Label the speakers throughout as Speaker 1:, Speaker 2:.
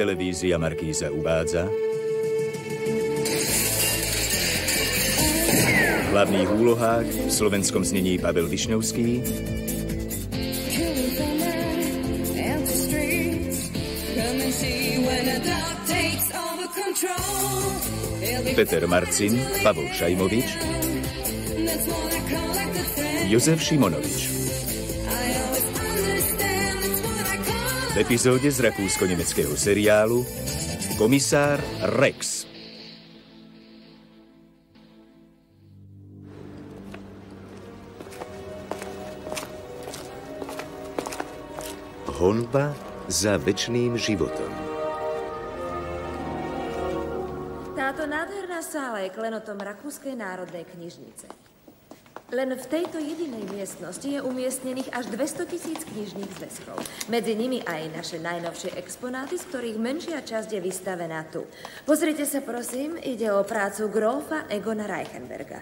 Speaker 1: televízia Markíza uvádza v hlavných úlohách v slovenskom znení Pavel Višňovský, Peter Marcin, Pavol Šajmovič, Jozef Šimonovič. V epizóde z rakúsko-nemeckého seriálu Komisár Rex.
Speaker 2: Honba za večným životom.
Speaker 3: Táto nádherná sála je klenotom Rakúskej národnej knižnice. Len v tejto jedinej miestnosti je umiestnených až 200 000 knižných zväzkov. Medzi nimi aj naše najnovšie exponáty, z ktorých menšia časť je vystavená tu. Pozrite sa, prosím, ide o prácu grófa Egona Reichenberga.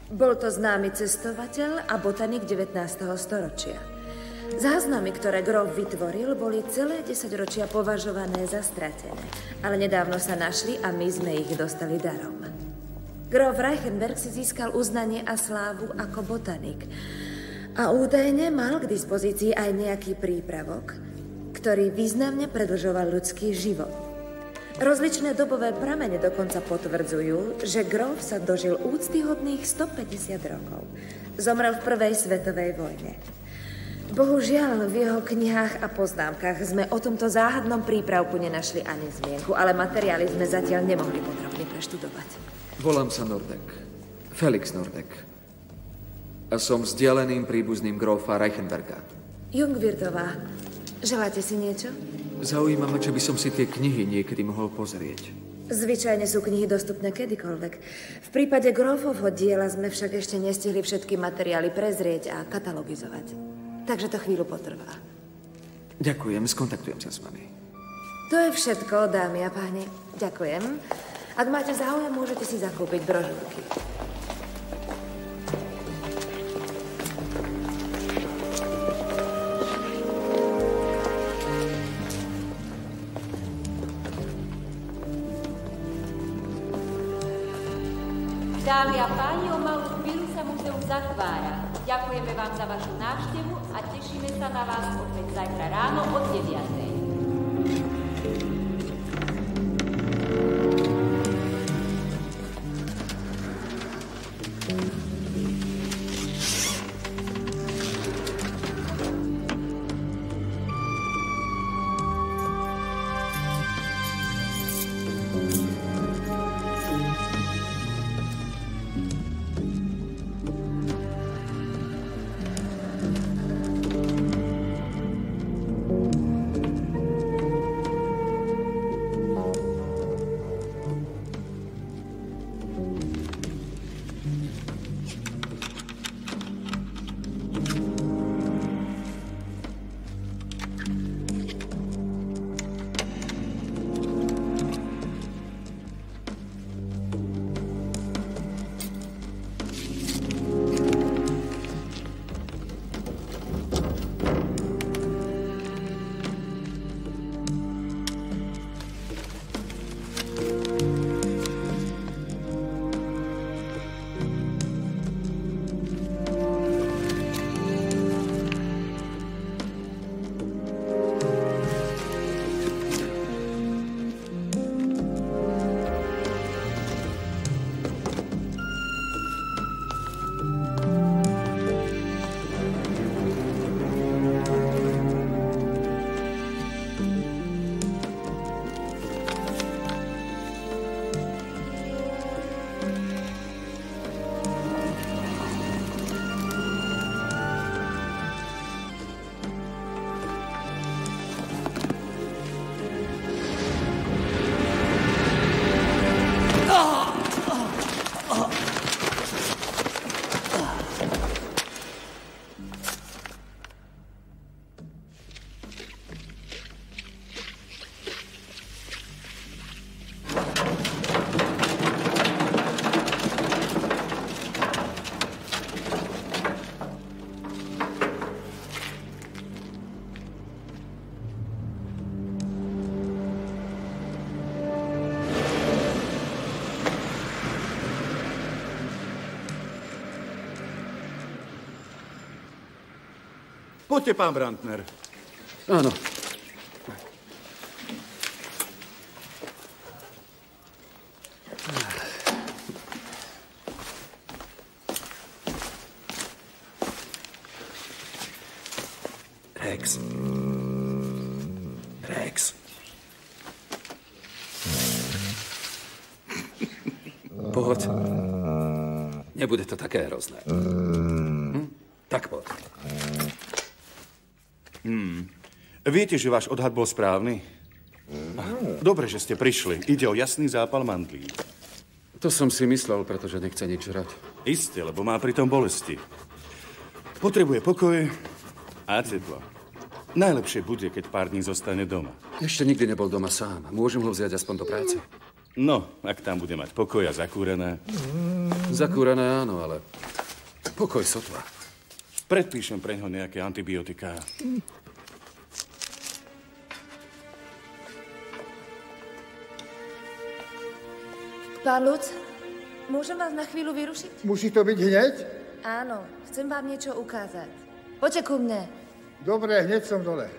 Speaker 3: Bol to známy cestovateľ a botanik 19. storočia. Záznamy, ktoré gróf vytvoril, boli celé 10 ročia považované za stratené, ale nedávno sa našli a my sme ich dostali darom. Gróf Reichenberg si získal uznanie a slávu ako botanik a údajne mal k dispozícii aj nejaký prípravok, ktorý významne predĺžoval ľudský život. Rozličné dobové pramene dokonca potvrdzujú, že gróf sa dožil úctyhodných 150 rokov. Zomrel v prvej svetovej vojne. Bohužiaľ, v jeho knihách a poznámkach sme o tomto záhadnom prípravku nenašli ani zmienku, ale materiály sme zatiaľ nemohli podrobne preštudovať.
Speaker 4: Volám sa Nordek. Felix Nordek. A som vzdialeným príbuzným grófa Reichenberga.
Speaker 3: Jungwirtová, želáte si niečo?
Speaker 4: Zaujíma ma, či by som si tie knihy niekedy mohol pozrieť.
Speaker 3: Zvyčajne sú knihy dostupné kedykoľvek. V prípade grófovho diela sme však ešte nestihli všetky materiály prezrieť a katalogizovať. Takže to chvíľu potrvá.
Speaker 4: Ďakujem, skontaktujem sa s vami.
Speaker 3: To je všetko, dámy a páni. Ďakujem. Ak máte záujem, môžete si zakúpiť brožúrky.
Speaker 5: Dámy a páni, o malú chvíľu sa muzeum zatvára. Ďakujeme vám za vašu návštevu a tešíme sa na vás opäť zajtra ráno o 9:00.
Speaker 6: Poďte, pán Brandner.
Speaker 4: Áno.
Speaker 1: Rex. Rex.
Speaker 4: Poď. Nebude to také hrozné. Tak poď.
Speaker 6: Viete, že váš odhad bol správny? Dobre, že ste prišli. Ide o jasný zápal mandlí.
Speaker 4: To som si myslel, pretože nechce nič žrať.
Speaker 6: Isté, lebo má pritom bolesti. Potrebuje pokoj a teplo. Najlepšie bude, keď pár dní zostane doma.
Speaker 4: Ešte nikdy nebol doma sám. Môžem ho vziať aspoň do práce?
Speaker 6: No, ak tam bude mať pokoj a zakúrené.
Speaker 4: Zakúrené áno, ale pokoj sotva.
Speaker 6: Predpíšem preňho nejaké antibiotiká.
Speaker 3: Pán Luc, môžem vás na chvíľu vyrušiť?
Speaker 7: Musí to byť hneď?
Speaker 3: Áno, chcem vám niečo ukázať. Poďte ku mne.
Speaker 7: Dobre, hneď som dole.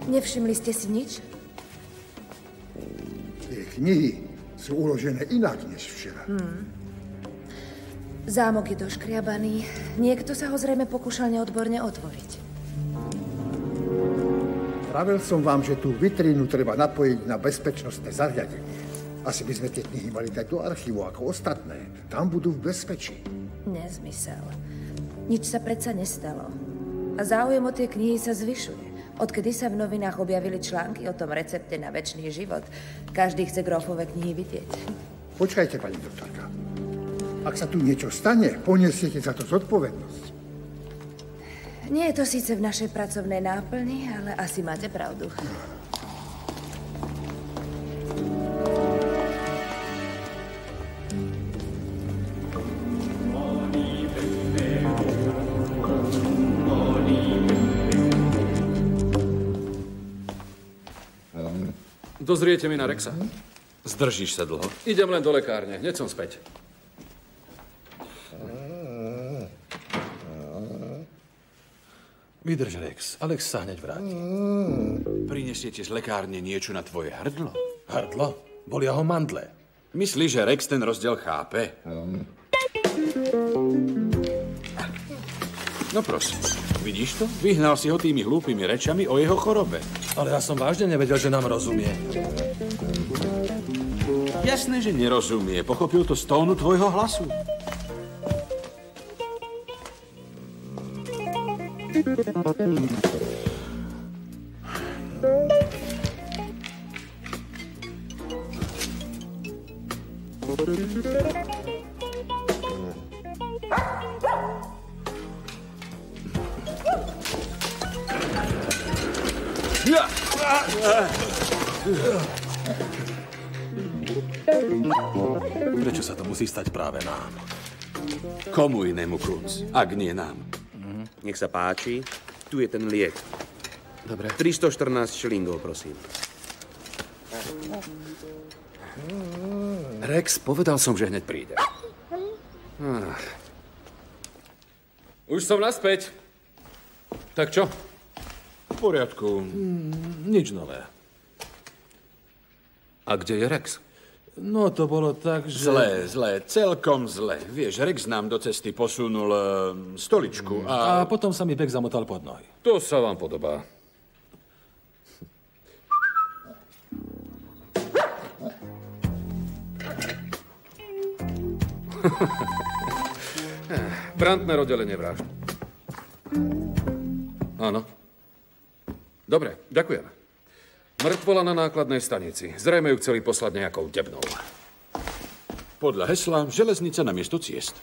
Speaker 3: Nevšimli ste si nič?
Speaker 7: Tie knihy sú uložené inak než včera.
Speaker 3: Zámok je doškriabaný. Niekto sa ho zrejme pokúšal neodborne otvoriť.
Speaker 7: Pravil som vám, že tú vitrínu treba napojiť na bezpečnostné zariadenie. Asi by sme tie knihy mali dať do archívu ako ostatné. Tam budú v bezpečí.
Speaker 3: Nezmysel. Nič sa predsa nestalo. A záujem o tie knihy sa zvyšuje. Odkedy sa v novinách objavili články o tom recepte na večný život, každý chce Grofove knihy vidieť.
Speaker 7: Počkajte, pani doktorka. Ak sa tu niečo stane, poniesiete za to zodpovednosť.
Speaker 3: Nie je to síce v našej pracovnej náplni, ale asi máte pravdu.
Speaker 4: Dozriete mi na Rexa?
Speaker 8: Zdržíš sa dlho?
Speaker 4: Idem len do lekárne, hneď som späť.
Speaker 8: Vydrž, Rex. Alex sa hneď vráti.
Speaker 9: Prinesiete z lekárne niečo na tvoje hrdlo?
Speaker 8: Hrdlo? Bolia ho mandle.
Speaker 9: Myslíš, že Rex ten rozdiel chápe? No prosím, vidíš to? Vyhnal si ho tými hlúpými rečami o jeho chorobe.
Speaker 8: Ale ja som vážne nevedel, že nám rozumie.
Speaker 9: Jasné, že nerozumie. Pochopil to z tónu tvojho hlasu.
Speaker 8: Prečo sa to musí stať práve nám?
Speaker 9: Komu inému, Kunc, ak nie nám?
Speaker 2: Nech sa páči, tu je ten liek.
Speaker 4: Dobre.
Speaker 2: 314 šilingov, prosím.
Speaker 4: Rex, povedal som, že hneď príde. Už som naspäť. Tak čo?
Speaker 9: V poriadku.
Speaker 8: Nič nové.
Speaker 4: A kde je Rex?
Speaker 8: No, to bolo tak, že...
Speaker 9: Zlé, celkom zlé. Vieš, Rex nám do cesty posunul stoličku
Speaker 8: A potom sa mi bek zamotal pod nohy.
Speaker 4: To sa vám podobá. Brandner, oddelenie vražd. Áno. Dobre, ďakujem. Mŕtvola na nákladnej stanici. Zrejme ju chceli poslať nejakou debnou.
Speaker 9: Podľa hesla železnica na miesto ciest.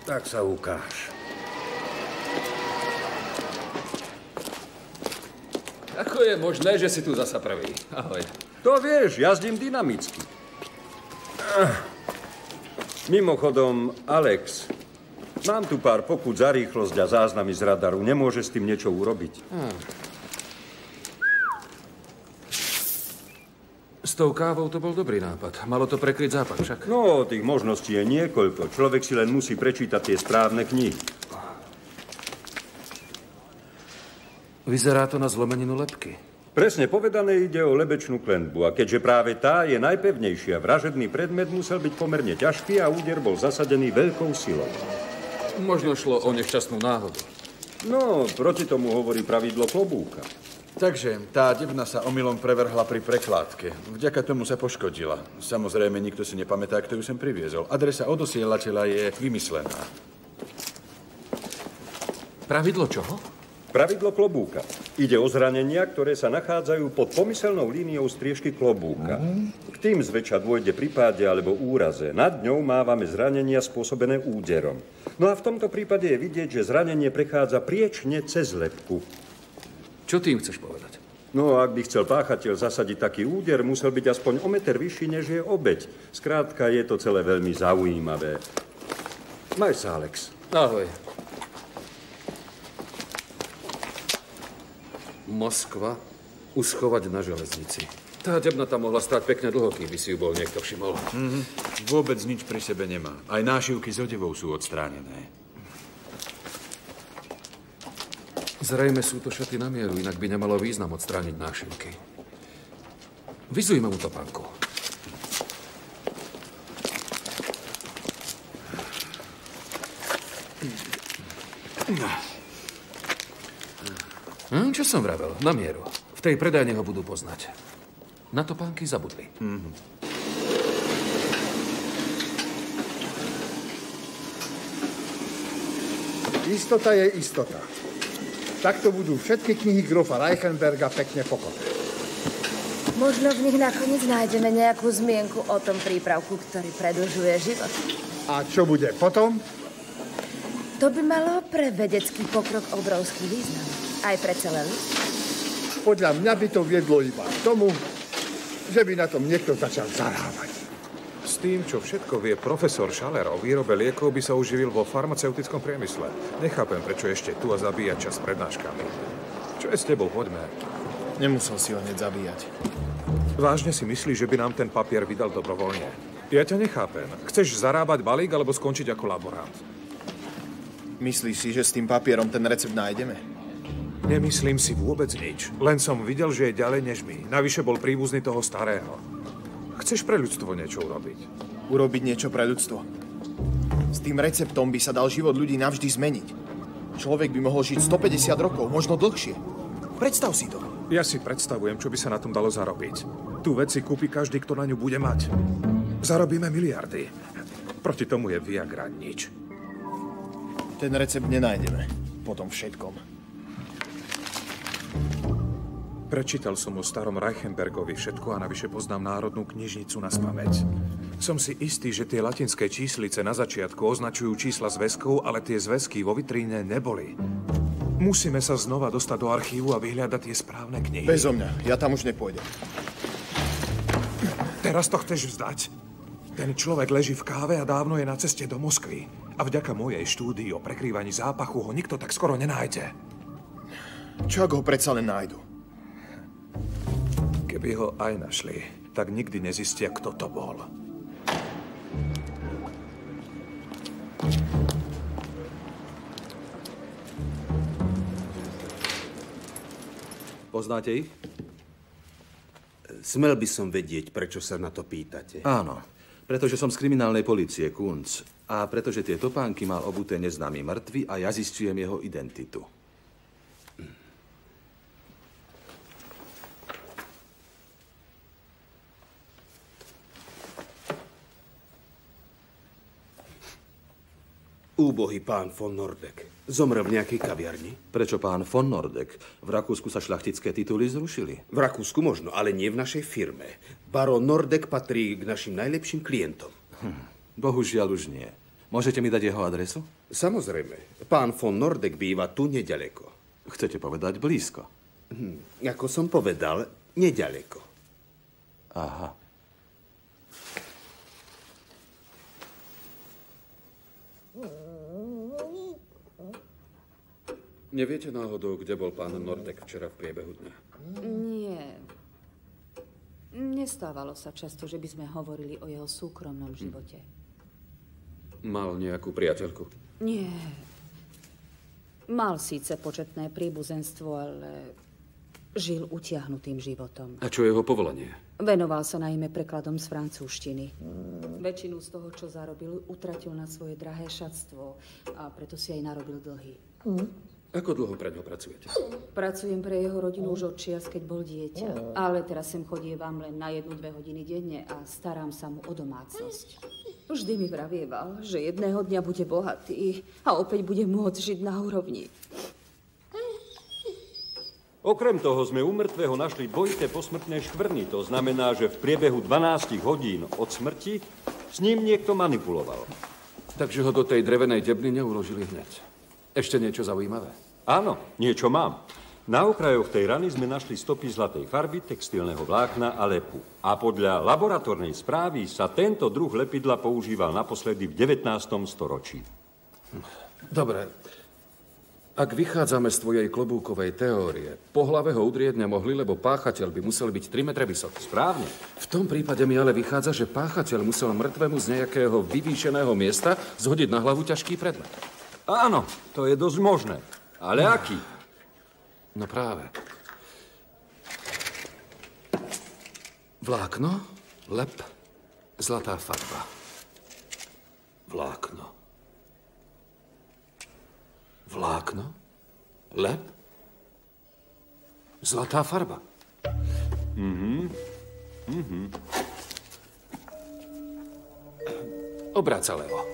Speaker 6: Tak sa ukáž.
Speaker 4: Ako je možné, že si tu zasa prvý? Ahoj.
Speaker 10: To vieš, jazdím dynamicky. Mimochodom, Alex, mám tu pár pokut za rýchlosť a záznamy z radaru. Nemôže s tým niečo urobiť?
Speaker 4: S tou kávou to bol dobrý nápad. Malo to prekryť zápach však.
Speaker 10: No, tých možností je niekoľko. Človek si len musí prečítať tie správne knihy.
Speaker 4: Vyzerá to na zlomeninu lebky.
Speaker 10: Presne povedané ide o lebečnú klenbu. A keďže práve tá je najpevnejšia, vražedný predmet musel byť pomerne ťažký a úder bol zasadený veľkou silou.
Speaker 4: Možno šlo o nešťastnú náhodu.
Speaker 10: No, proti tomu hovorí pravidlo klobúka.
Speaker 9: Takže tá debna sa omylom prevrhla pri prekládke. Vďaka tomu sa poškodila. Samozrejme, nikto si nepamätá, kto ju sem priviezol. Adresa odosielateľa je vymyslená.
Speaker 4: Pravidlo čoho?
Speaker 10: Pravidlo klobúka. Ide o zranenia, ktoré sa nachádzajú pod pomyselnou líniou striežky klobúka. K tým zväčša dôjde pri páde alebo úraze. Nad ňou mávame zranenia spôsobené úderom. No a v tomto prípade je vidieť, že zranenie prechádza priečne cez lebku.
Speaker 4: Čo tým chceš povedať?
Speaker 10: No, ak by chcel páchateľ zasadiť taký úder, musel byť aspoň o meter vyšší, než je obeť. Skrátka, je to celé veľmi zaujímavé. Maj sa, Alex.
Speaker 4: Ahoj. Moskva uschovať na železnici. Tá debna tam mohla stáť pekne dlho, keby si ju bol niekto všimol.
Speaker 9: Vôbec nič pri sebe nemá. Aj nášivky s odevou sú odstránené.
Speaker 4: Zrejme sú to šaty na mieru, inak by nemalo význam odstrániť nášivky. Vyzujme mu topánku. Čo som vravel? Na mieru. V tej predajne ho budú poznať. Na topánky zabudli.
Speaker 7: Istota je istota. Takto budú všetky knihy grofa Reichenberga pekne pokope.
Speaker 3: Možno v nich nakoniec nájdeme nejakú zmienku o tom prípravku, ktorý predĺžuje život.
Speaker 7: A čo bude potom?
Speaker 3: To by malo pre vedecký pokrok obrovský význam. Aj pre celé ľudstvo.
Speaker 7: Podľa mňa by to viedlo iba k tomu, že by na tom niekto začal zarábať.
Speaker 11: S tým, čo všetko vie profesor Schaller o výrobe liekov, by sa uživil vo farmaceutickom priemysle. Nechápem, prečo ešte tu a zabíjať čas prednáškami. Čo je s tebou? Poďme.
Speaker 12: Nemusel si ho hneď zabíjať.
Speaker 11: Vážne si myslíš, že by nám ten papier vydal dobrovoľne? Ja ťa nechápem. Chceš zarábať balík alebo skončiť ako laborant?
Speaker 12: Myslíš si, že s tým papierom ten recept nájdeme?
Speaker 11: Nemyslím si vôbec nič. Len som videl, že je ďalej než my. Navyše bol príbuzný toho starého. Chceš pre ľudstvo niečo urobiť?
Speaker 12: Urobiť niečo pre ľudstvo? S tým receptom by sa dal život ľudí navždy zmeniť. Človek by mohol žiť 150 rokov, možno dlhšie. Predstav si to.
Speaker 11: Ja si predstavujem, čo by sa na tom dalo zarobiť. Tu veci kúpi každý, kto na ňu bude mať. Zarobíme miliardy. Proti tomu je Viagra nič.
Speaker 12: Ten recept nenájdeme. Po tom všetkom.
Speaker 11: Prečítal som o starom Reichenbergovi všetko a navyše poznám Národnú knižnicu naspamäť. Som si istý, že tie latinské číslice na začiatku označujú čísla zväzkov, ale tie zväzky vo vitríne neboli. Musíme sa znova dostať do archívu a vyhľadať tie správne knihy.
Speaker 12: Bezo mňa, ja tam už nepôjdem.
Speaker 11: Teraz to chceš vzdať? Ten človek leží v káve a dávno je na ceste do Moskvy. A vďaka mojej štúdii o prekrývaní zápachu ho nikto tak skoro nenájde.
Speaker 12: Čo ak ho predsa len nájdu?
Speaker 11: Keby ho aj našli, tak nikdy nezistia, kto to bol.
Speaker 2: Poznáte ich? Smel by som vedieť, prečo sa na to pýtate.
Speaker 6: Áno, pretože som z kriminálnej polície, Kunc. A pretože tie topánky mal obuté neznámy mŕtvy a ja zistujem jeho identitu.
Speaker 2: Úbohý pán von Nordek. Zomrel v nejakej kaviarni?
Speaker 6: Prečo pán von Nordek? V Rakúsku sa šľachtické tituly zrušili.
Speaker 2: V Rakúsku možno, ale nie v našej firme. Baron Nordek patrí k našim najlepším klientom.
Speaker 6: Bohužiaľ už nie. Môžete mi dať jeho adresu?
Speaker 2: Samozrejme. Pán von Nordek býva tu nedaleko.
Speaker 6: Chcete povedať blízko?
Speaker 2: Ako som povedal, nedaleko.
Speaker 6: Aha.
Speaker 4: Neviete náhodou, kde bol pán Nordek včera v priebehu dňa?
Speaker 13: Nie. Nestávalo sa často, že by sme hovorili o jeho súkromnom živote.
Speaker 4: Mal nejakú priateľku?
Speaker 13: Nie. Mal síce početné príbuzenstvo, ale žil utiahnutým životom.
Speaker 4: A čo je jeho povolanie?
Speaker 13: Venoval sa najmä prekladom z francúzštiny. Väčšinu z toho, čo zarobil, utratil na svoje drahé šatstvo a preto si aj narobil dlhy.
Speaker 4: Ako dlho pre ňo pracujete?
Speaker 13: Pracujem pre jeho rodinu už od čias, keď bol dieťa. Ale teraz sem chodievam len na 1-2 hodiny denne a starám sa mu o domácnosť. Vždy mi vravieval, že jedného dňa bude bohatý a opäť bude môcť žiť na úrovni.
Speaker 10: Okrem toho sme u mŕtvého našli dvojité posmrtné škvrny. To znamená, že v priebehu 12 hodín od smrti s ním niekto manipuloval.
Speaker 4: Takže ho do tej drevenej debny neuložili hneď. Ešte niečo zaujímavé?
Speaker 10: Áno, niečo mám. Na okrajoch tej rany sme našli stopy zlatej farby, textilného vlákna a lepu. A podľa laboratórnej správy sa tento druh lepidla používal naposledy v 19. storočí.
Speaker 4: Dobre. Ak vychádzame z tvojej klobúkovej teórie, po hlave ho udrieť nemohli, lebo páchateľ by musel byť 3 metre vysoký.
Speaker 10: Správne.
Speaker 4: V tom prípade mi ale vychádza, že páchateľ musel mŕtvemu z nejakého vyvýšeného miesta zhodiť na hlavu ťažký predmet.
Speaker 10: Áno, to je dosť možné. Ale aký?
Speaker 4: No práve. Vlákno, lep, zlatá farba. Vlákno. Vlákno, lep, zlatá farba. Obráť sa levo.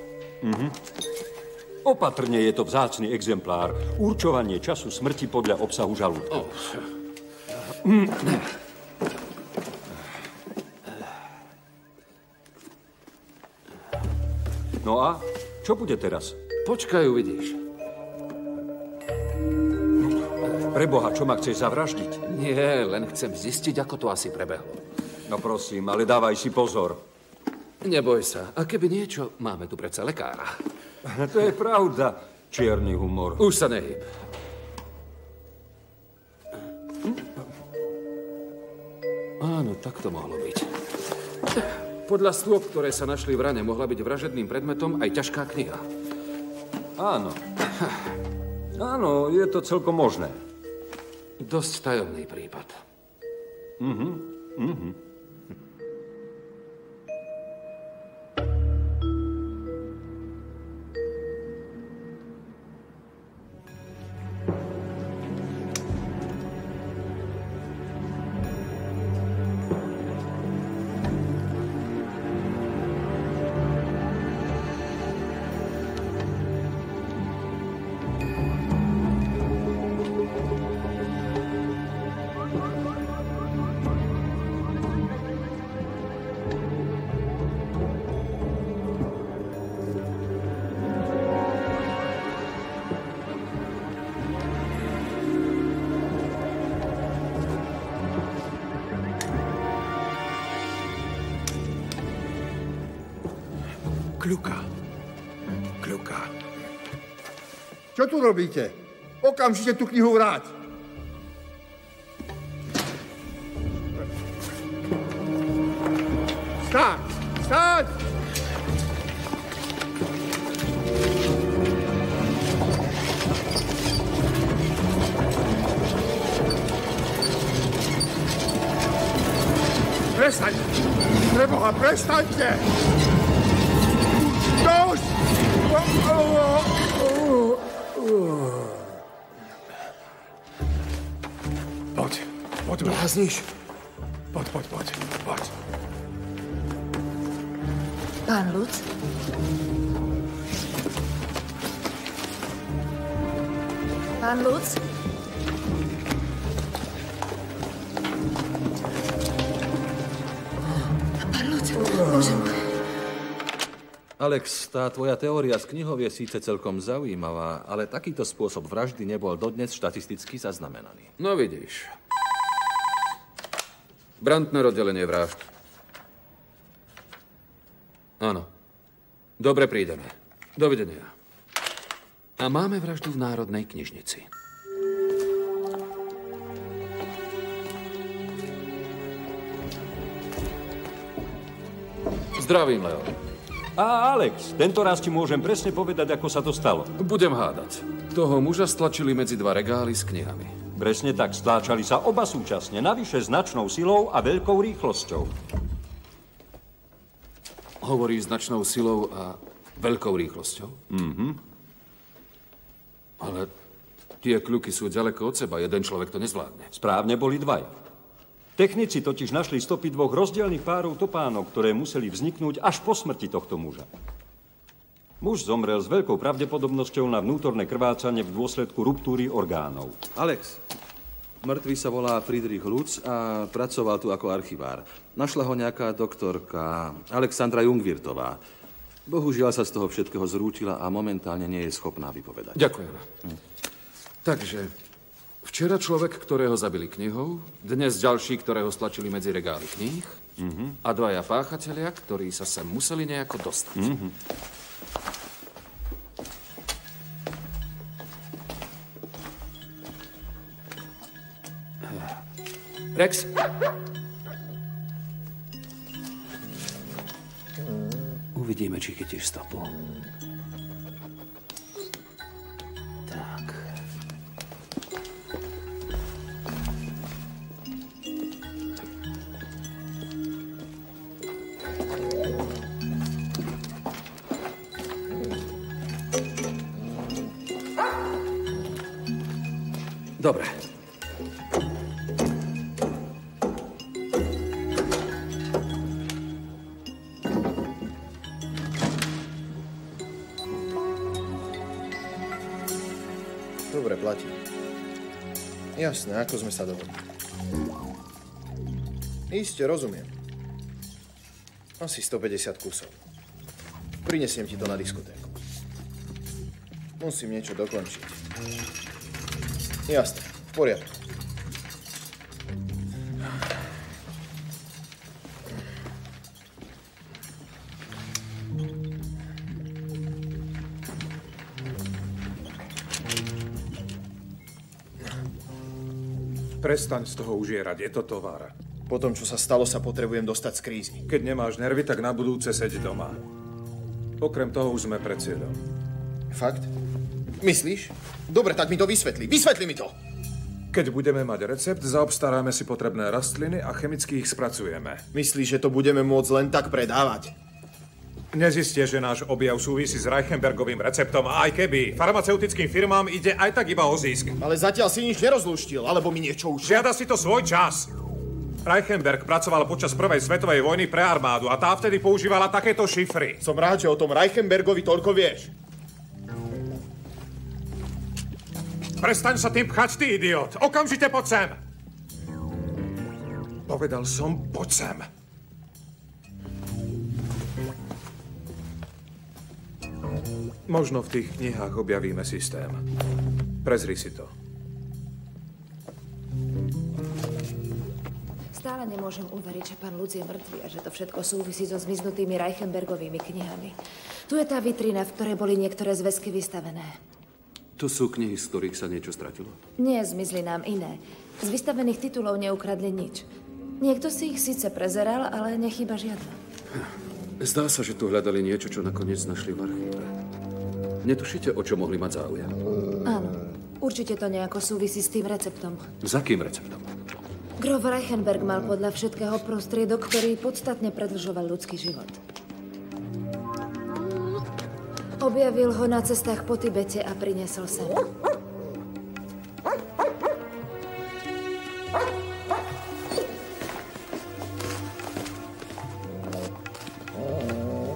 Speaker 10: Opatrne, je to vzácny exemplár. Určovanie času smrti podľa obsahu žalúdka. No a čo bude teraz?
Speaker 4: Počkaj, uvidíš.
Speaker 10: Preboha, čo ma chceš zavraždiť?
Speaker 4: Nie, len chcem zistiť, ako to asi prebehlo.
Speaker 10: No prosím, ale dávaj si pozor.
Speaker 4: Neboj sa. A keby niečo, máme tu predsa lekára.
Speaker 10: To je pravda. Čierny humor.
Speaker 4: Už sa nehyb. Áno, tak to mohlo byť. Podľa stôp, ktoré sa našli v rane, mohla byť vražedným predmetom aj ťažká kniha.
Speaker 10: Áno. Áno, je to celkom možné.
Speaker 4: Dosť tajomný prípad.
Speaker 11: Kľuka.
Speaker 7: Čo tu robíte? Okamžite tú knihu vráť. Stáť! Stáť! Prestaň! Preboha, prestaňte! Dosť!
Speaker 11: Poď, blázniš. Poď.
Speaker 13: Pán Luc? Pán Luc? Pán Luc, môžem...
Speaker 8: Alex, tá tvoja teória z knihov je síce celkom zaujímavá, ale takýto spôsob vraždy nebol dodnes štatisticky zaznamenaný.
Speaker 4: No vidíš. Brandner, oddelenie vražd. Áno. Dobre, prídeme. Dovidenia. A máme vraždu v Národnej knižnici. Zdravím, Leo.
Speaker 10: A Alex, tento raz ti môžem presne povedať, ako sa to stalo.
Speaker 4: Budem hádať. Toho muža stlačili medzi dva regály s knihami.
Speaker 10: Presne tak, stláčali sa oba súčasne, navyše značnou silou a veľkou rýchlosťou.
Speaker 4: Hovorí značnou silou a veľkou rýchlosťou? Ale tie kľuky sú ďaleko od seba, jeden človek to nezvládne.
Speaker 10: Správne, boli dvaja. Technici totiž našli stopy dvoch rozdielnych párov topánok, ktoré museli vzniknúť až po smrti tohto muža. Muž zomrel s veľkou pravdepodobnosťou na vnútorné krvácanie v dôsledku ruptúry orgánov.
Speaker 8: Alex, mŕtvý sa volá Friedrich Lutz a pracoval tu ako archivár. Našla ho nejaká doktorka Alexandra Jungwirtová. Bohužiaľ sa z toho všetkého zrútila a momentálne nie je schopná vypovedať.
Speaker 4: Ďakujem. Takže včera človek, ktorého zabili knihou, dnes ďalší, ktorého stlačili medzi regály kníh a dvaja páchatelia, ktorí sa sem museli nejako dostať. Rex?
Speaker 2: Uvidíme, či chytíš stopu. Tak.
Speaker 4: Dobre.
Speaker 12: Dobre, platí. Jasné, ako sme sa dohodli. Isté, rozumiem. Asi 150 kusov. Prinesiem ti to na diskotéku. Musím niečo dokončiť. Jasné, v poriadku.
Speaker 11: Prestaň z toho užierať, je to tovar.
Speaker 12: Po tom, čo sa stalo, sa potrebujem dostať z krízy.
Speaker 11: Keď nemáš nervy, tak na budúce seď doma. Okrem toho už sme pred cieľom.
Speaker 12: Fakt? Myslíš? Dobre, tak mi to vysvetli. Vysvetli mi to!
Speaker 11: Keď budeme mať recept, zaobstaráme si potrebné rastliny a chemicky ich spracujeme.
Speaker 12: Myslíš, že to budeme môcť len tak predávať?
Speaker 11: Nezistíš, že náš objav súvisí s Reichenbergovým receptom a aj keby, farmaceutickým firmám ide aj tak iba o zisk.
Speaker 12: Ale zatiaľ si nič nerozlúštil, alebo mi niečo už...
Speaker 11: Žiada si to svoj čas. Reichenberg pracoval počas prvej svetovej vojny pre armádu a tá vtedy používala takéto šifry.
Speaker 12: Som rád, že o tom Reichenbergovi toľko vieš.
Speaker 11: Prestaň sa tým pchať, ty idiot! Okamžite poď sem! Povedal som, poď sem. Možno v tých knihách objavíme systém. Prezri si to.
Speaker 3: Stále nemôžem uveriť, že pán Lutz je mŕtvý a že to všetko súvisí so zmiznutými Reichenbergovými knihami. Tu je tá vitrina, v ktorej boli niektoré zväzky vystavené.
Speaker 4: To sú knihy, z ktorých sa niečo stratilo?
Speaker 3: Nie, zmizli nám iné. Z vystavených titulov neukradli nič. Niekto si ich síce prezeral, ale nechýba žiadna.
Speaker 4: Zdá sa, že tu hľadali niečo, čo nakoniec našli v archíve. Netušíte, o čo mohli mať záujem?
Speaker 3: Áno, určite to nejako súvisí s tým receptom.
Speaker 4: S akým receptom?
Speaker 3: Grof Reichenberg mal podľa všetkého prostriedok, ktorý podstatne predĺžoval ľudský život. Objavil ho na cestách po Tibete a priniesol sem.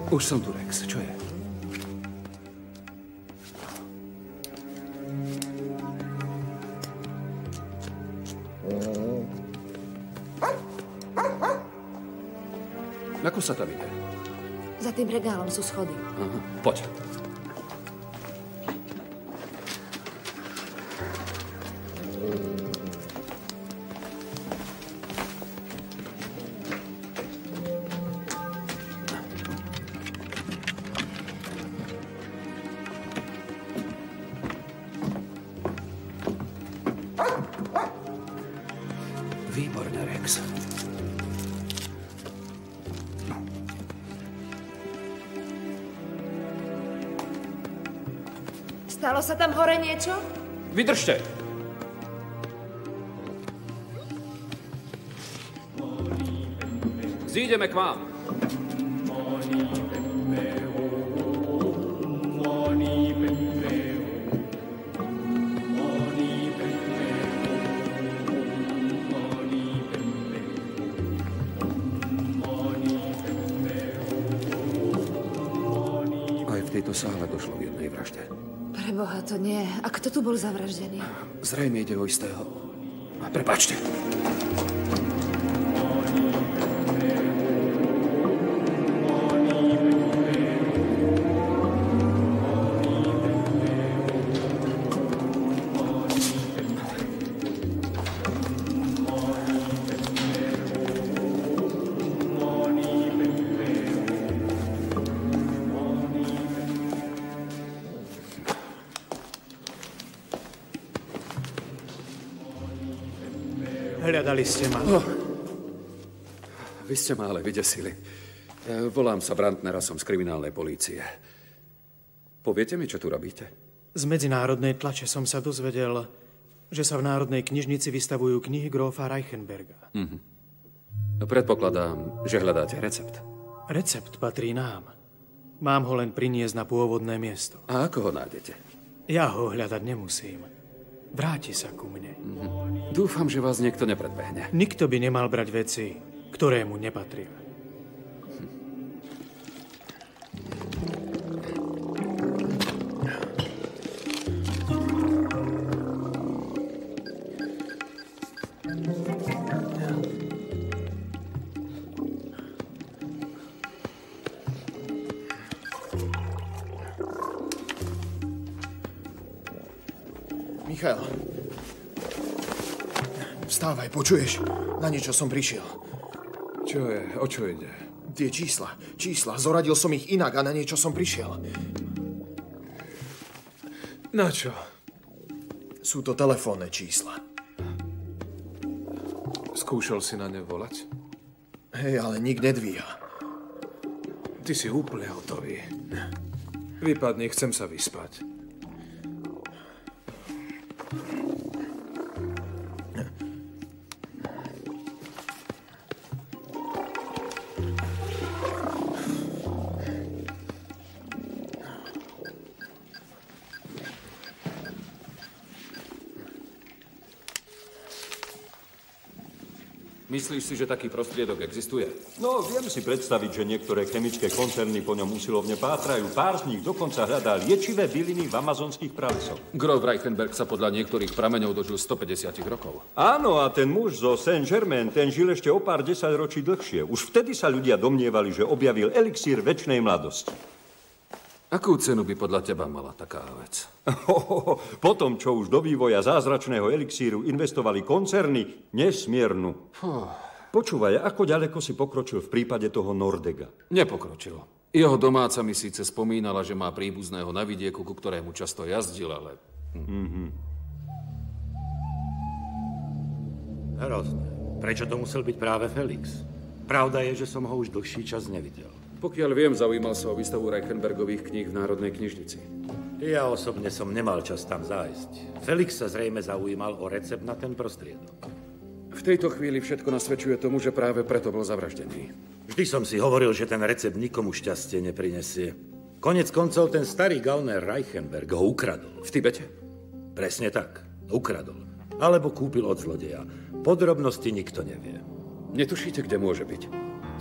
Speaker 4: Už som tu, Rex. Čo je? Ako sa tam ide?
Speaker 3: Za tým regálom sú schody.
Speaker 4: Aha, poď.
Speaker 2: Výborne, Rex.
Speaker 3: Stalo sa tam hore niečo?
Speaker 4: Vydržte! Zídeme k vám.
Speaker 2: Aj v tejto sále došlo k jednej vražde.
Speaker 3: Preboha, to nie. A kto tu bol zavraždený?
Speaker 2: Zrejme ide o istého. Prepáčte.
Speaker 14: Hľadali ste ma.
Speaker 2: Vy ste ma ale vydesili. Volám sa Brandner a som z kriminálnej polície. Poviete mi, čo tu robíte?
Speaker 14: Z medzinárodnej tlače som sa dozvedel, že sa v Národnej knižnici vystavujú knihy grófa Reichenberga.
Speaker 2: Predpokladám, že hľadáte recept.
Speaker 14: Recept patrí nám. Mám ho len priniesť na pôvodné miesto.
Speaker 2: A ako ho nájdete?
Speaker 14: Ja ho hľadať nemusím. Vráti sa ku mne.
Speaker 2: Dúfam, že vás niekto nepredbehne.
Speaker 14: Nikto by nemal brať veci, ktoré mu nepatria.
Speaker 12: Michal. Vstávaj, počuješ? Na niečo som prišiel.
Speaker 11: Čo je? O čo ide?
Speaker 12: Tie čísla. Zoradil som ich inak a na niečo som prišiel.
Speaker 11: Na čo?
Speaker 12: Sú to telefónne čísla.
Speaker 11: Skúšal si na ne volať?
Speaker 12: Hej, ale nik nedvíha.
Speaker 11: Ty si úplne hotový. Vypadni, chcem sa vyspať.
Speaker 4: Myslíš si, že taký prostriedok existuje?
Speaker 10: No, viem si predstaviť, že niektoré chemické koncerny po ňom usilovne pátrajú. Pár z nich dokonca hľadá liečivé byliny v amazonských pralesoch.
Speaker 4: Grof Reichenberg sa podľa niektorých prameňov dožil 150 rokov.
Speaker 10: Áno, a ten muž zo Saint-Germain, ten žil ešte o pár 10 ročí dlhšie. Už vtedy sa ľudia domnievali, že objavil elixír večnej mladosti.
Speaker 4: Akú cenu by podľa teba mala taká vec?
Speaker 10: Potom, čo už do vývoja zázračného elixíru investovali koncerny, nesmiernu. Počúvaj, ako ďaleko si pokročil v prípade toho Nordega?
Speaker 4: Nepokročil. Jeho domáca mi síce spomínala, že má príbuzného na vidieku, ku ktorému často jazdil, ale...
Speaker 15: Hrozné. Prečo to musel byť práve Felix? Pravda je, že som ho už dlhší čas nevidel.
Speaker 2: Pokiaľ viem, zaujímal sa o výstavu Reichenbergových kníh v Národnej knižnici.
Speaker 15: Ja osobne som nemal čas tam zájsť. Felix sa zrejme zaujímal o recept na ten prostriedok.
Speaker 2: V tejto chvíli všetko nasvedčuje tomu, že práve preto bol zavraždený.
Speaker 15: Vždy som si hovoril, že ten recept nikomu šťastie neprinesie. Konec koncov ten starý gauner Reichenberg ho ukradol.
Speaker 2: V Tibete?
Speaker 15: Presne tak. Ukradol. Alebo kúpil od zlodeja. Podrobnosti nikto nevie.
Speaker 2: Netušíte, kde môže byť?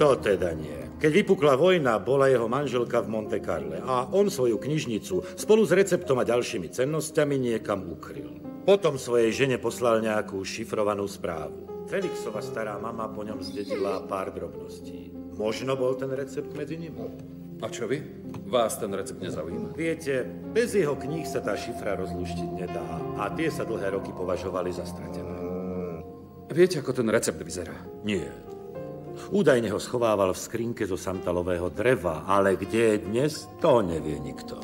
Speaker 15: To teda nie. Keď vypukla vojna, bola jeho manželka v Monte Carle a on svoju knižnicu spolu s receptom a ďalšími cennosťami niekam ukryl. Potom svojej žene poslal nejakú šifrovanú správu. Felixova stará mama po ňom zdedila pár drobností. Možno bol ten recept medzi nimi.
Speaker 4: A čo vy? Vás ten recept nezaujíma?
Speaker 15: Viete, bez jeho kníh sa tá šifra rozluštiť nedá a tie sa dlhé roky považovali za stratené.
Speaker 4: Viete, ako ten recept vyzerá?
Speaker 15: Nie. Údajne ho schovával v skrinke zo santalového dreva, ale kde je dnes, to nevie nikto.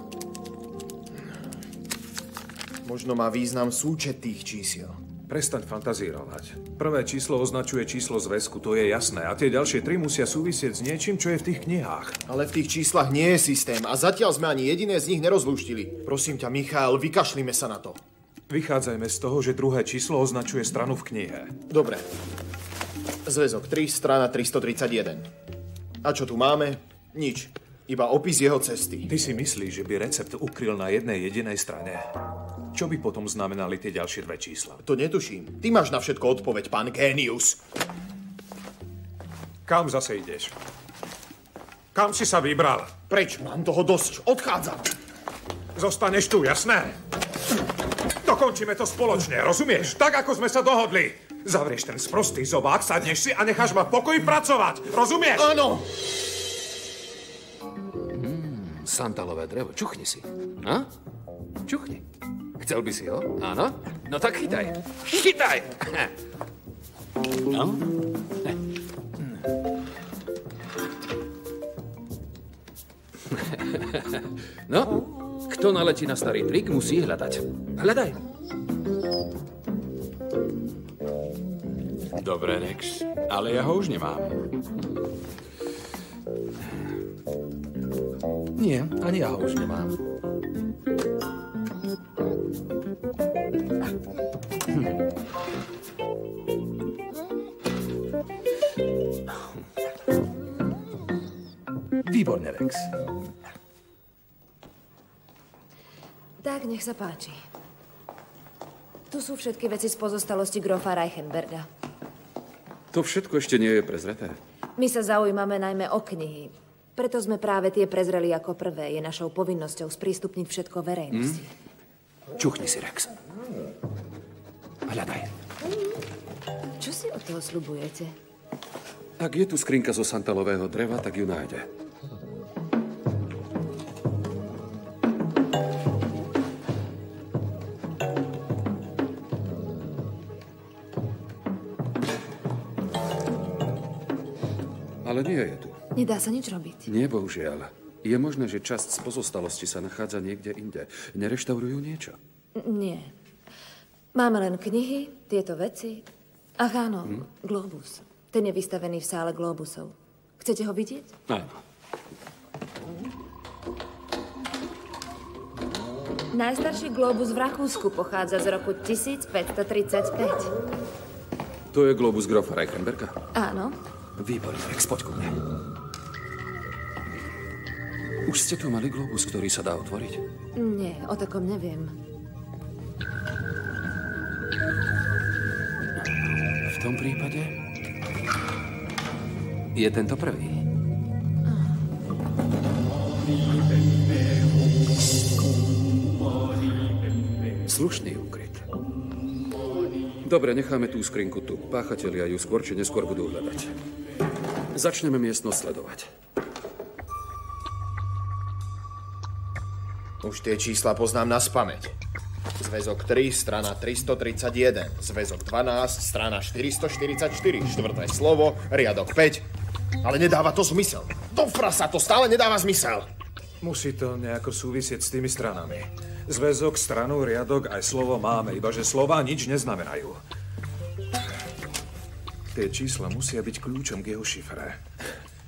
Speaker 12: Možno má význam súčet tých čísiel.
Speaker 11: Prestaň fantazírovať. Prvé číslo označuje číslo zväzku, to je jasné. A tie ďalšie 3 musia súvisieť s niečím, čo je v tých knihách.
Speaker 12: Ale v tých číslach nie je systém a zatiaľ sme ani jediné z nich nerozlúštili. Prosím ťa, Michael, vykašlime sa na to.
Speaker 11: Vychádzajme z toho, že druhé číslo označuje stranu v knihe.
Speaker 12: Dobre. Zväzok 3, strana 331. A čo tu máme? Nič. Iba opis jeho cesty.
Speaker 11: Ty si myslíš, že by recept ukryl na jednej jedinej strane? Čo by potom znamenali tie ďalšie 2 čísla?
Speaker 12: To netuším. Ty máš na všetko odpoveď, pán Génius.
Speaker 11: Kam zase ideš? Kam si sa vybral?
Speaker 12: Preč, mám toho dosť. Odchádzam.
Speaker 11: Zostaneš tu, jasné? Dokončíme to spoločne, rozumieš? Tak, ako sme sa dohodli. Zavrieš ten sprostý zobák, sadneš si a necháš ma v pokoji pracovať. Rozumieš?
Speaker 12: Áno.
Speaker 4: Santalové drevo, čuchni si. A? Čuchni. Chcel by si ho? Áno? No tak chytaj. Chytaj! No? No, kto naletí na starý trik, musí hľadať. Hľadaj.
Speaker 9: Dobre, Rex, ale ja ho už nemám.
Speaker 8: Nie, ani ja ho už nemám. Výborne, Rex.
Speaker 3: Tak, nech sa páči. Tu sú všetky veci z pozostalosti grofa Reichenberga.
Speaker 4: To všetko ešte nie je prezreté.
Speaker 3: My sa zaujímame najmä o knihy. Preto sme práve tie prezreli ako prvé. Je našou povinnosťou sprístupniť všetko verejnosti.
Speaker 4: Čuchni si, Rex. Hľadaj.
Speaker 3: Čo si od toho sľubujete?
Speaker 4: Ak je tu skrinka zo santalového dreva, tak ju nájde. Ale nie je tu.
Speaker 3: Nedá sa nič robiť.
Speaker 4: Nie, bohužiaľ. Je možné, že časť z pozostalosti sa nachádza niekde inde. Nereštaurujú niečo?
Speaker 3: Nie. Máme len knihy, tieto veci. Ach áno, globus. Ten je vystavený v sále globusov. Chcete ho vidieť?
Speaker 4: Áno.
Speaker 3: Najstarší globus v Rakúsku pochádza z roku 1535.
Speaker 4: To je globus grofa Reichenberga?
Speaker 3: Áno.
Speaker 4: Výborne, Rex, poď ku mne. Už ste tu mali globus, ktorý sa dá otvoriť?
Speaker 3: Nie, o takom neviem.
Speaker 4: V tom prípade je tento prvý. Slušný úkryt. Dobre, necháme tú skrinku tu. Páchatelia ju skôr či neskôr budú hľadať. Začneme miestnosť sledovať.
Speaker 12: Už tie čísla poznám naspamäť. Zväzok 3, strana 331. Zväzok 12, strana 444. Štvrté slovo, riadok 5. Ale nedáva to zmysel. Do frasa, to stále nedáva zmysel.
Speaker 11: Musí to nejako súvisieť s tými stranami. Zväzok, stranu, riadok aj slovo máme, iba že slová nič neznamenajú. Tie čísla musia byť kľúčom k jeho šifre.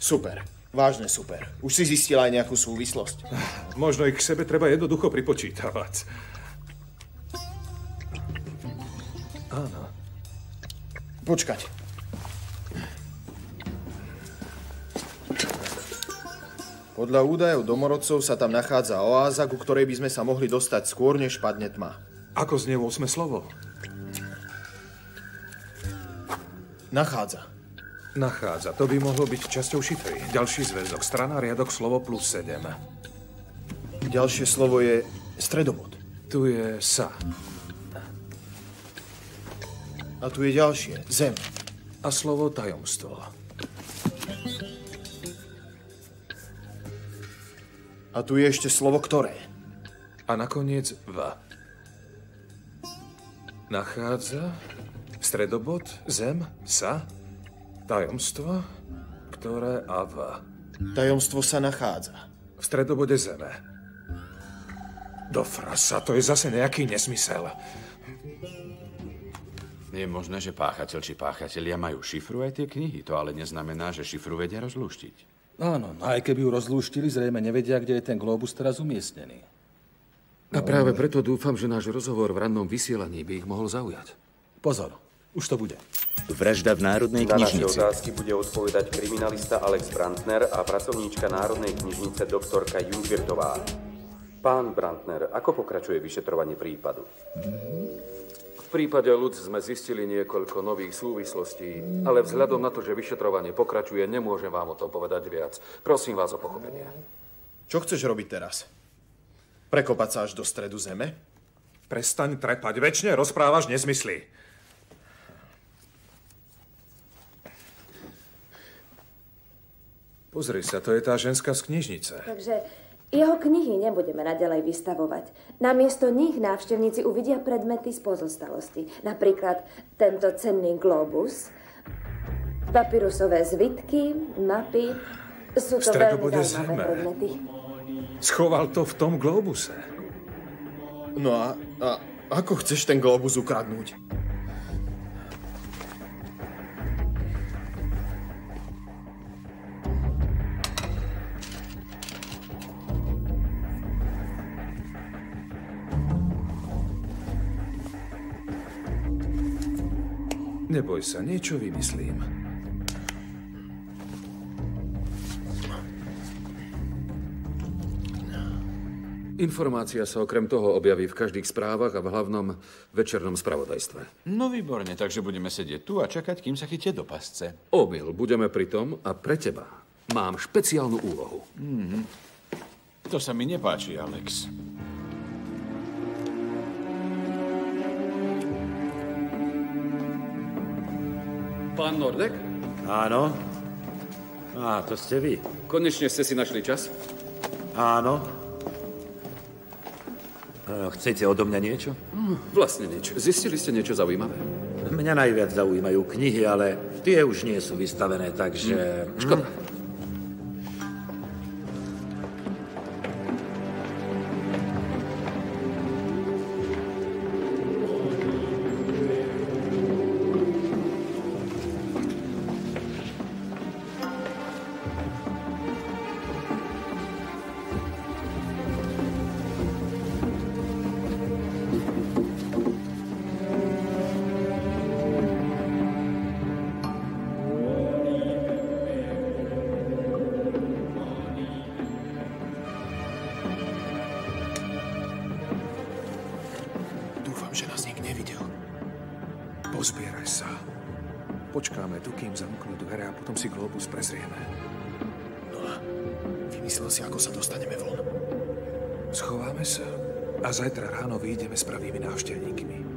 Speaker 12: Super. Vážne super. Už si zistil aj nejakú súvislosť?
Speaker 11: Možno ich k sebe treba jednoducho pripočítavať. Áno.
Speaker 12: Počkať. Podľa údajov domorodcov sa tam nachádza oáza, ku ktorej by sme sa mohli dostať skôr, než padne tma.
Speaker 11: Ako znie 8. slovo?
Speaker 12: Nachádza.
Speaker 11: Nachádza. To by mohlo byť časťou šifry. Ďalší zväzok. Strana, riadok, slovo plus 7.
Speaker 12: Ďalšie slovo je stredobod.
Speaker 11: Tu je sa.
Speaker 12: A tu je ďalšie. Zem.
Speaker 11: A slovo tajomstvo.
Speaker 12: A tu je ešte slovo ktoré.
Speaker 11: A nakoniec V. Nachádza, stredobod, zem, sa, tajomstvo, ktoré a V.
Speaker 12: Tajomstvo sa nachádza.
Speaker 11: V stredobode zeme. Do frasa, to je zase nejaký nesmysel.
Speaker 16: Je možné, že páchateľ či páchatelia majú šifru aj tie knihy. To ale neznamená, že šifru vedia rozlúštiť.
Speaker 8: Áno, aj keby ju rozlúštili, zrejme nevedia, kde je ten globus teraz umiestnený.
Speaker 4: A práve preto dúfam, že náš rozhovor v rannom vysielaní by ich mohol zaujať.
Speaker 8: Pozor, už to bude.
Speaker 1: Vražda v Národnej knižnici.
Speaker 17: Na naše otázky bude odpovedať kriminalista Alex Brandner a pracovníčka Národnej knižnice doktorka Jungwirtová. Pán Brandner, ako pokračuje vyšetrovanie prípadu?
Speaker 4: V prípade ľud sme zistili niekoľko nových súvislostí, ale vzhľadom na to, že vyšetrovanie pokračuje, nemôžem vám o tom povedať viac. Prosím vás o pochopenie.
Speaker 12: Čo chceš robiť teraz? Prekopať sa až do stredu zeme?
Speaker 11: Prestaň trepať, večne rozprávaš nezmysly. Pozri sa, to je tá ženská z knižnice.
Speaker 3: Takže jeho knihy nebudeme naďalej vystavovať. Namiesto nich návštevníci uvidia predmety z pozostalosti. Napríklad tento cenný globus, papyrusové zvitky, mapy. Sú to veľmi zaujímavé predmety.
Speaker 11: Schoval to v tom globuse.
Speaker 12: No a ako chceš ten globus ukradnúť?
Speaker 11: Neboj sa, niečo vymyslím.
Speaker 4: Informácia sa okrem toho objaví v každých správach a v hlavnom večernom spravodajstve.
Speaker 16: No výborne, takže budeme sedieť tu a čakať, kým sa chytia do pasce.
Speaker 4: Omyl, budeme pri tom a pre teba mám špeciálnu úlohu.
Speaker 16: To sa mi nepáči, Alex.
Speaker 4: Pán Nordek?
Speaker 15: Áno. To ste vy.
Speaker 4: Konečne ste si našli čas?
Speaker 15: Áno. Chcete odo mňa niečo?
Speaker 4: Vlastne nič. Zistili ste niečo zaujímavé?
Speaker 15: Mňa najviac zaujímajú knihy, ale tie už nie sú vystavené, takže...
Speaker 4: Škoda.
Speaker 11: Pozbieraj sa. Počkáme tu, kým zamknú dvere a potom si globus prezrieme.
Speaker 12: No a vymyslel si, ako sa dostaneme von.
Speaker 11: Schováme sa a zajtra ráno vyjdeme s pravými návštevníkmi.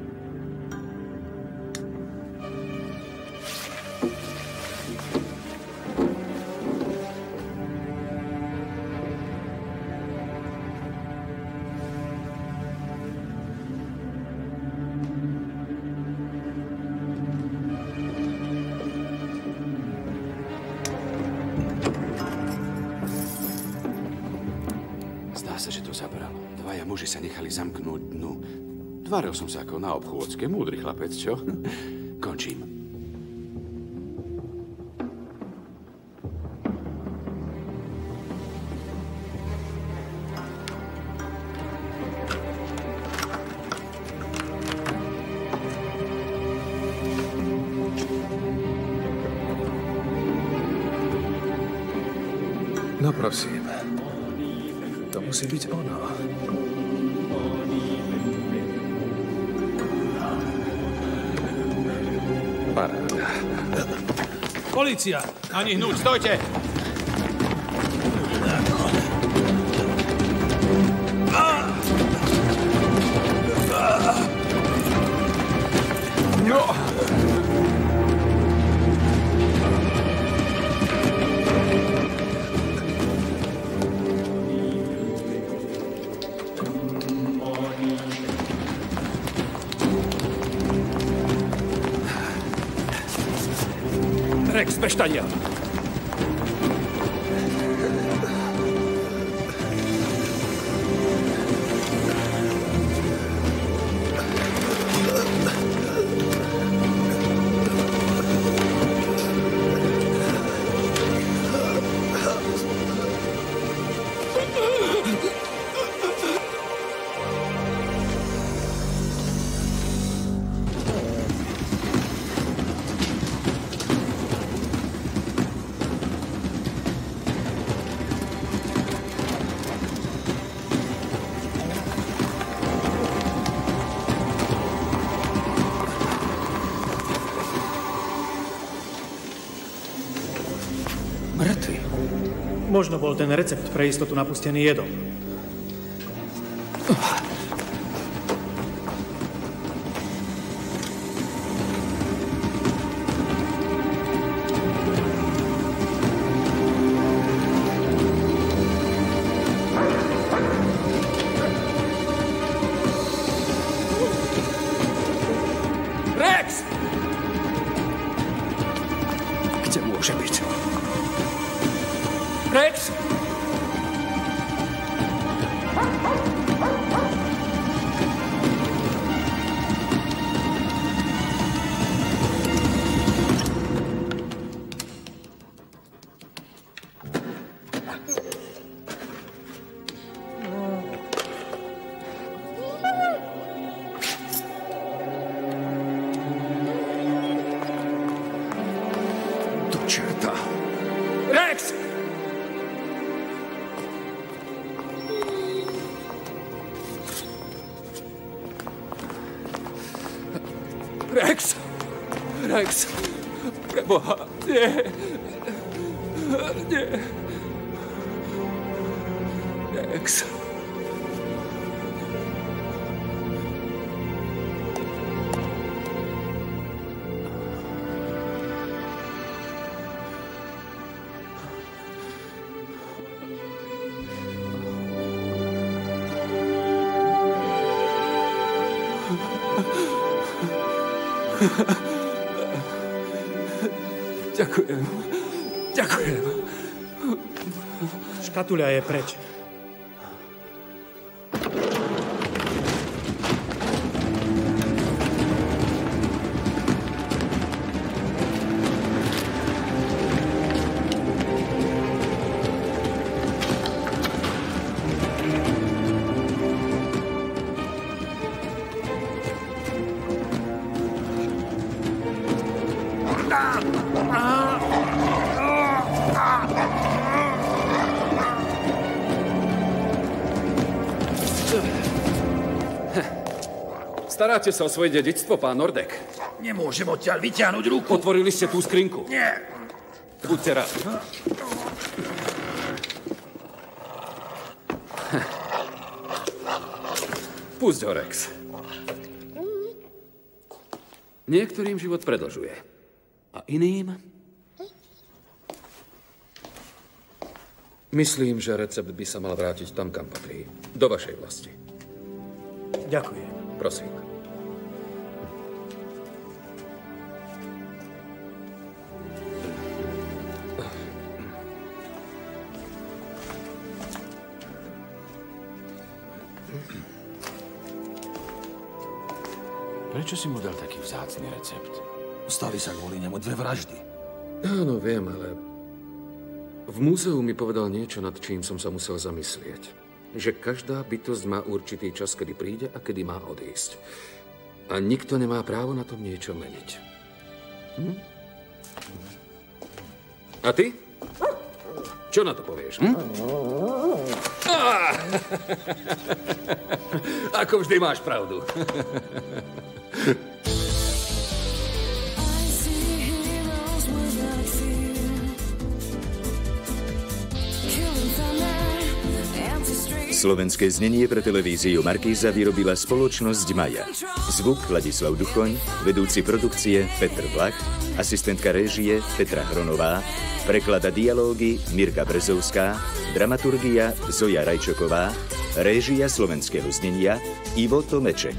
Speaker 16: Muži sa nechali zamknúť dnu. Tváril som sa ako na obchôdzke. Múdry chlapec, čo? Končím.
Speaker 11: No prosím. To musí byť ono. Paráda.
Speaker 18: Polícia! Ani hnúť, stojte!
Speaker 11: No!
Speaker 4: Preštania!
Speaker 14: Možno bol ten recept pre istotu napustený jedom.
Speaker 4: Rex! Kde môže byť? Rex! Do čerta! Rex! Rex! Rex! Preboha, nie! Nie! Rex! Ďakujem. Ďakujem.
Speaker 14: Škatuľa je preč.
Speaker 4: Staráte sa o svoje dedičstvo, pán Nordek?
Speaker 19: Nemôžem odtiaľ vyťahnuť ruku.
Speaker 4: Otvorili ste tú skrinku?
Speaker 19: Nie.
Speaker 4: Buďte rád. Pusť ho, Rex. Niektorým život predlžuje. A iným? Myslím, že recept by sa mal vrátiť tam, kam patrí. Do vašej vlasti.
Speaker 14: Ďakujem.
Speaker 4: Prosím.
Speaker 16: Prečo si mu dal taký vzácny recept?
Speaker 19: Stali sa kvôli nemu 2 vraždy.
Speaker 4: Áno, viem, ale v múzeu mi povedal niečo, nad čím som sa musel zamyslieť. Že každá bytosť má určitý čas, kedy príde a kedy má odísť. A nikto nemá právo na tom niečo meniť. Hm? A ty? Čo na to povieš? Hm? Ako vždy máš pravdu.
Speaker 1: Slovenské znenie pre televíziu Markíza vyrobila spoločnosť Maja. Zvuk Ladislav Duchoň, vedúci produkcie Petr Vlach, asistentka réžie Petra Hronová, preklada dialógy Mirka Brzovská, dramaturgia Zoja Rajčoková, réžia slovenského znenia Ivo Tomeček.